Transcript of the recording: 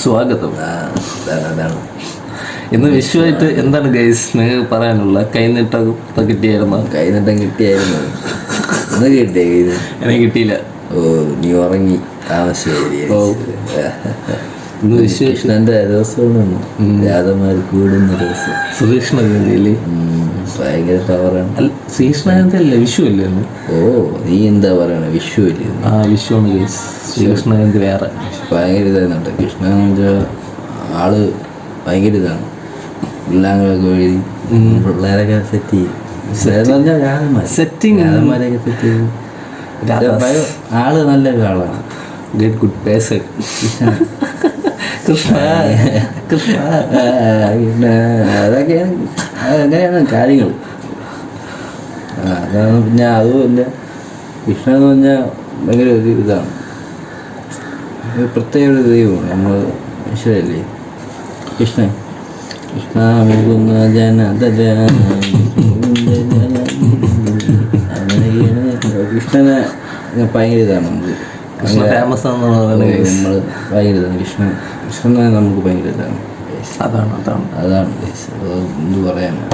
സ്വാഗതം. ഇന്ന് വിഷുവായിട്ട് എന്താണ് ഗൈസ് നിങ്ങൾക്ക് പറയാനുള്ള? കൈനീട്ടം കിട്ടിയായിരുന്നു? കൈനീട്ടം കിട്ടിയായിരുന്നു. ഇന്ന് കിട്ടിയ എനിക്ക് കിട്ടിയില്ല. ഓ, നീ ഉറങ്ങി താമസിയായി. ഇന്ന് വിശ്വകൃഷ്ണന്റെ ദിവസമാണ്, രാധമാർ കൂടുന്ന ദിവസം. ശ്രീകൃഷ്ണജയന്തി ഭയങ്കര പവറാണ്. അല്ല, ശ്രീകൃഷ്ണജയന്തി അല്ലേ, വിഷു അല്ലേ? ഓ, നീ എന്താ പറയണ? വിഷു അല്ലേ? ആ, വിഷുവാണ് ഗൈസ്. ശ്രീകൃഷ്ണജയന്തി വേറെ ഭയങ്കര ഇതായിരുന്നു. കൃഷ്ണൻ എന്ന് വെച്ചാൽ ആള് ഭയങ്കര ഇതാണ്. പിള്ളാങ്ങളൊക്കെ എഴുതി പിള്ളേരൊക്കെ സെറ്റ് ചെയ്യും. രാധമാരൊക്കെ സെറ്റ് ചെയ്യും. ആള് നല്ലൊരു ആളാണ്. Good person. കൃഷ്ണ കൃഷ്ണ അതൊക്കെയാണ്, അങ്ങനെയാണ് കാര്യങ്ങൾ. അതാണ്. പിന്നെ അതുമല്ല, കൃഷ്ണ എന്ന് പറഞ്ഞാൽ ഭയങ്കര ഒരു ഇതാണ്, പ്രത്യേക ഒരു ദൈവമാണ്. നമ്മൾ മനുഷ്യരല്ലേ. കൃഷ്ണൻ കൃഷ്ണ മുകുന്ന ജനത അങ്ങനെയൊക്കെയാണ്. കൃഷ്ണനെ ഭയങ്കര ഇതാണ് നമുക്ക്. ഫേമസ് നമ്മൾ ഭയങ്കര ഇതാണ്. കൃഷ്ണനെ നമുക്ക് ഭയങ്കര ഇതാണ്. അതാണ് എന്ത് പറയാനാണ്.